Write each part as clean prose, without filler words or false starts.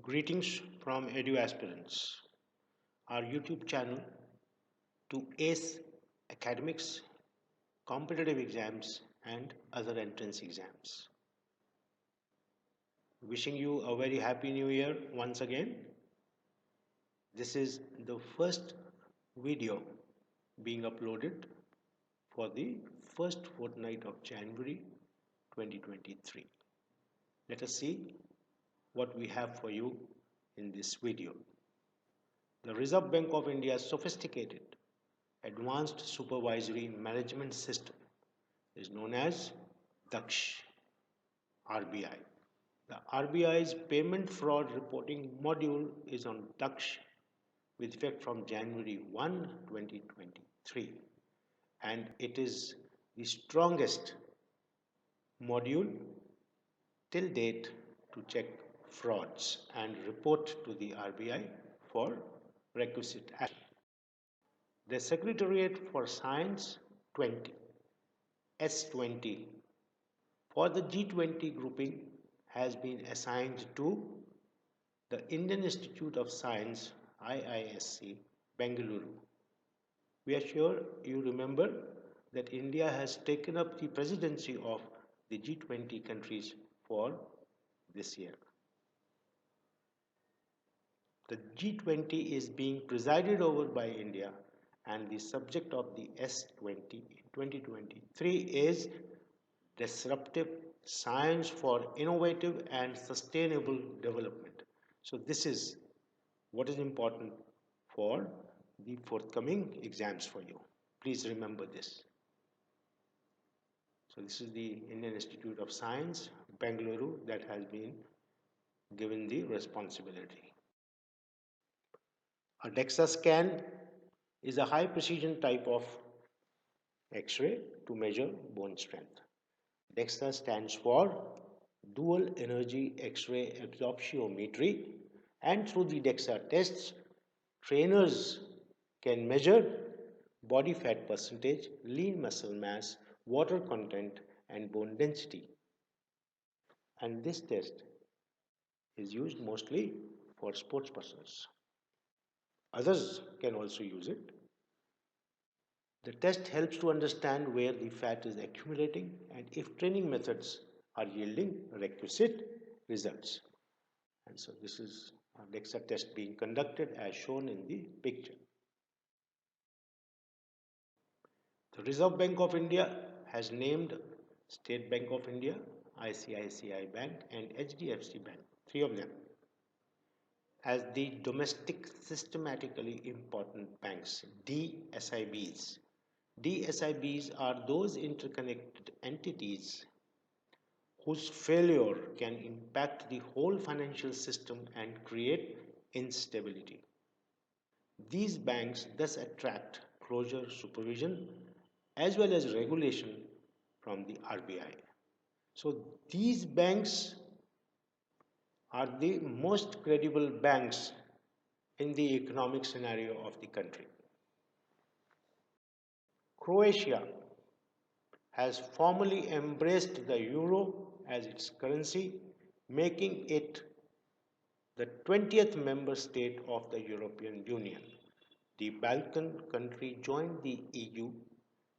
Greetings from Edu Aspirants, our YouTube channel to ace academics, competitive exams, and other entrance exams. Wishing you a very happy new year once again. This is the first video being uploaded for the first fortnight of January 2023. Let us see what we have for you in this video. The Reserve Bank of India's sophisticated Advanced Supervisory Management System is known as Daksh, RBI. The RBI's payment fraud reporting module is on Daksh with effect from January 1, 2023, and it is the strongest module till date to check frauds and report to the RBI for requisite action. The Secretariat for Science 20, S20, for the G20 grouping has been assigned to the Indian Institute of Science, IISc, Bengaluru. We are sure you remember that India has taken up the presidency of the G20 countries for this year. The G20 is being presided over by India, and the subject of the S20 in 2023 is Disruptive Science for Innovative and Sustainable Development. So this is what is important for the forthcoming exams for you. Please remember this. So this is the Indian Institute of Science, Bengaluru, that has been given the responsibility. A DEXA scan is a high precision type of X-ray to measure bone strength. DEXA stands for Dual Energy X-ray Absorptiometry, and through the DEXA tests, trainers can measure body fat percentage, lean muscle mass, water content, and bone density. And this test is used mostly for sports persons. Others can also use it. The test helps to understand where the fat is accumulating and if training methods are yielding requisite results. And so this is a DEXA test being conducted as shown in the picture. The Reserve Bank of India has named State Bank of India, ICICI Bank, and HDFC Bank, three of them, as the domestic systematically important banks, DSIBs. DSIBs are those interconnected entities whose failure can impact the whole financial system and create instability. These banks thus attract closer supervision as well as regulation from the RBI. So these banks are the most credible banks in the economic scenario of the country. Croatia has formally embraced the euro as its currency, making it the 20th member state of the European Union. The Balkan country joined the EU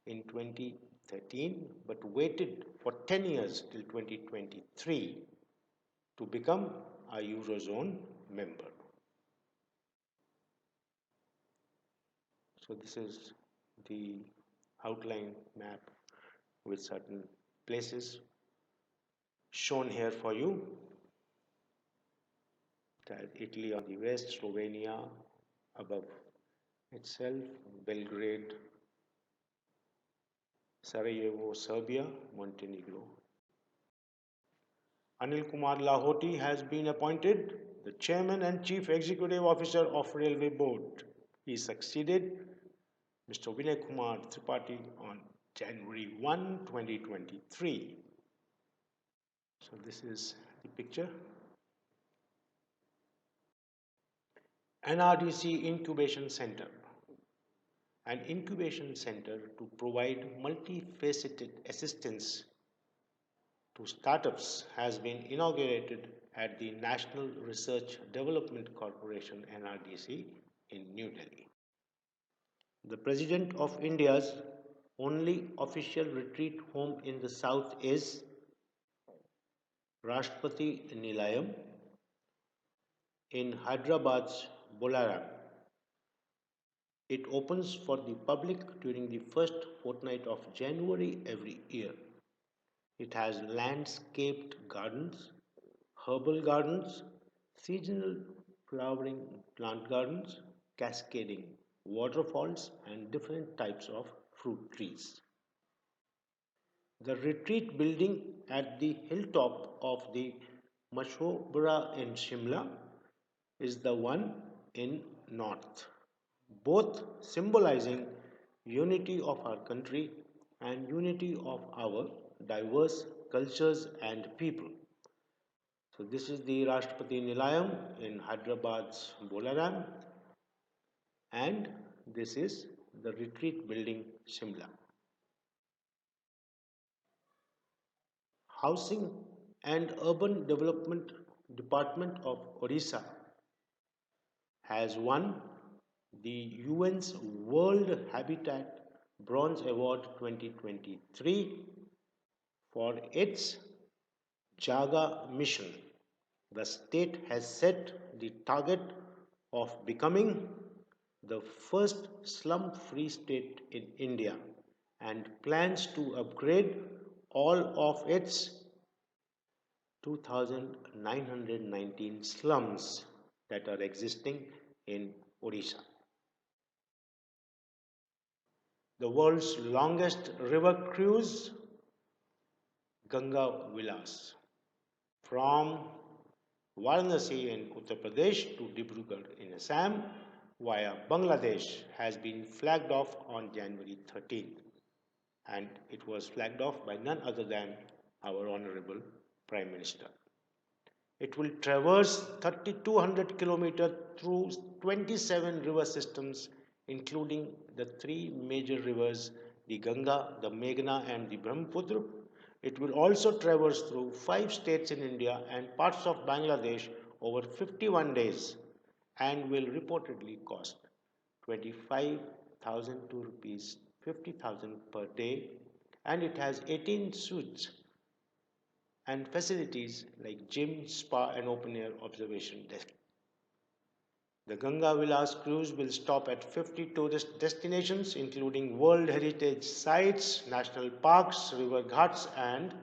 in 2013 but waited for 10 years till 2023 to become a Eurozone member. So this is the outline map with certain places shown here for you. Italy on the west, Slovenia above itself, Belgrade, Sarajevo, Serbia, Montenegro. Anil Kumar Lahoti has been appointed the Chairman and Chief Executive Officer of Railway Board. He succeeded Mr. Vinay Kumar Tripathi on January 1, 2023. So this is the picture. NRDC Incubation Center. An incubation center to provide multifaceted assistance to Startups has been inaugurated at the National Research Development Corporation NRDC in New Delhi. The President of India's only official retreat home in the south is Rashtrapati Nilayam in Hyderabad's Bolaram. It opens for the public during the first fortnight of January every year. It has landscaped gardens, herbal gardens, seasonal flowering plant gardens, cascading waterfalls, and different types of fruit trees. The retreat building at the hilltop of the Mashobra in Shimla is the one in north, both symbolizing unity of our country and unity of our diverse cultures and people. So this is the Rashtrapati Nilayam in Hyderabad's Bolaram, and this is the retreat building Shimla. Housing and Urban Development Department of Odisha has won the UN's World Habitat Bronze Award 2023 for its Jaga mission. The state has set the target of becoming the first slum-free state in India and plans to upgrade all of its 2,919 slums that are existing in Odisha. The world's longest river cruise, Ganga Vilas, from Varanasi in Uttar Pradesh to Dibrugarh in Assam via Bangladesh has been flagged off on January 13th, and it was flagged off by none other than our Honorable Prime Minister. It will traverse 3,200 kilometers through 27 river systems, including the three major rivers, the Ganga, the Meghna, and the Brahmaputra. It will also traverse through 5 states in India and parts of Bangladesh over 51 days and will reportedly cost 25,000 to rupees 50,000 per day, and it has 18 suites and facilities like gym, spa, and open-air observation deck. The Ganga Vilas cruise will stop at 50 tourist destinations, including World Heritage Sites, national parks, river ghats, and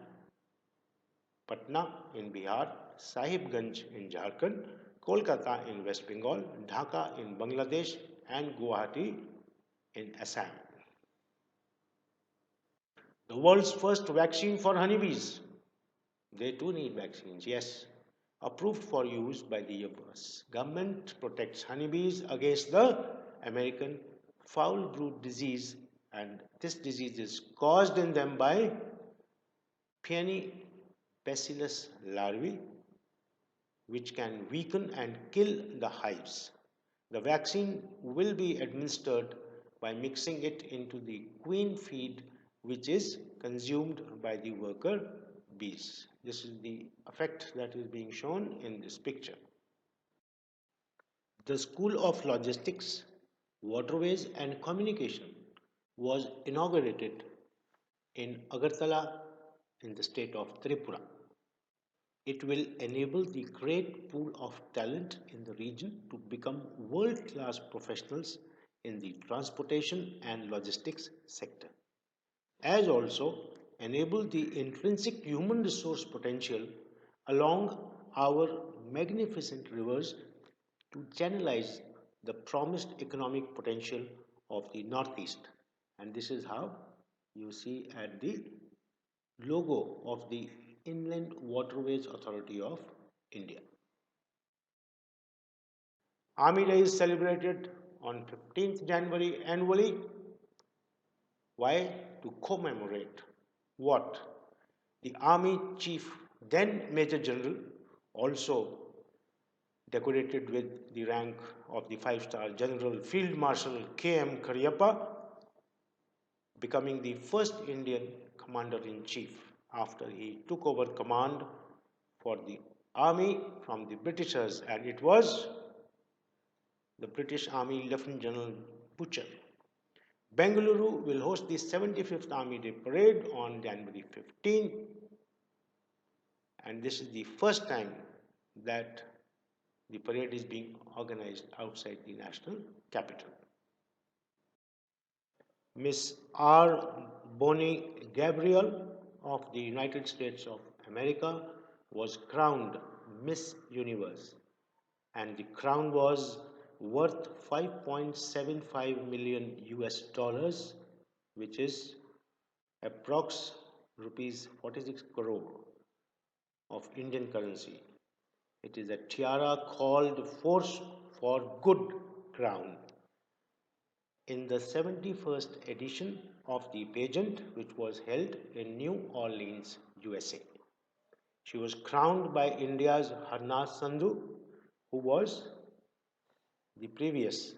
Patna in Bihar, Sahibganj in Jharkhand, Kolkata in West Bengal, Dhaka in Bangladesh, and Guwahati in Assam. The world's first vaccine for honeybees. They too need vaccines, yes. Approved for use by the US government, protects honeybees against the American foul brood disease, and this disease is caused in them by peony bacillus larvae, which can weaken and kill the hives. The vaccine will be administered by mixing it into the queen feed, which is consumed by the worker bees. This is the effect that is being shown in this picture. The School of Logistics, Waterways and Communication was inaugurated in Agartala in the state of Tripura. It will enable the great pool of talent in the region to become world-class professionals in the transportation and logistics sector, as also enable the intrinsic human resource potential along our magnificent rivers to channelize the promised economic potential of the Northeast. And this is how you see at the logo of the Inland Waterways Authority of India. Army Day is celebrated on 15th January annually. Why? To commemorate what? The Army Chief, then Major General, also decorated with the rank of the 5-star General Field Marshal K.M. Karyappa, becoming the first Indian Commander-in-Chief after he took over command for the army from the Britishers, and it was the British Army Lieutenant General Butcher. Bengaluru will host the 75th Army Day Parade on January 15, and this is the first time that the parade is being organized outside the national capital. Miss R. Bonnie Gabriel of the United States of America was crowned Miss Universe, and the crown was worth 5.75 million US dollars, which is approx rupees 46 crore of Indian currency. It is a tiara called Force for Good crown. In the 71st edition of the pageant, which was held in New Orleans, USA. She was crowned by India's Harna Sandhu, who was the previous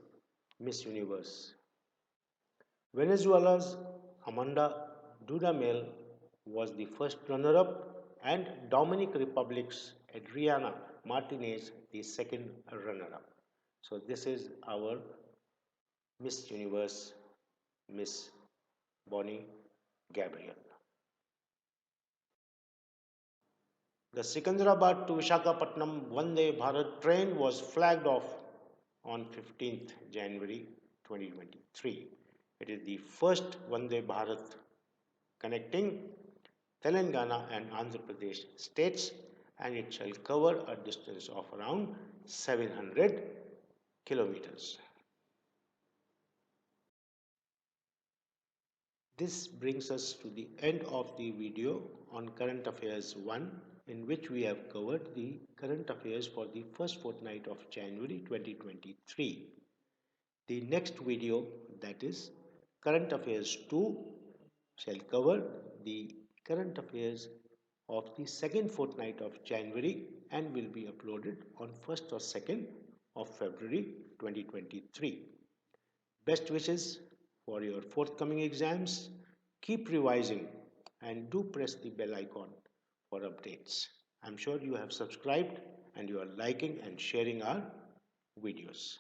Miss Universe. Venezuela's Amanda Dudamel was the first runner-up, and Dominican Republic's Adriana Martinez the second runner-up. So this is our Miss Universe, Miss Bonnie Gabriel. The Secunderabad to Visakhapatnam Vande Bharat train was flagged off on 15th January 2023. It is the first Vande Bharat connecting Telangana and Andhra Pradesh states, and it shall cover a distance of around 700 kilometers. This brings us to the end of the video on Current Affairs 1, in which we have covered the current affairs for the first fortnight of January 2023. The next video, that is Current Affairs 2, shall cover the current affairs of the second fortnight of January and will be uploaded on 1st or 2nd of February 2023. Best wishes for your forthcoming exams. Keep revising and do press the bell icon for updates. I'm sure you have subscribed and you are liking and sharing our videos.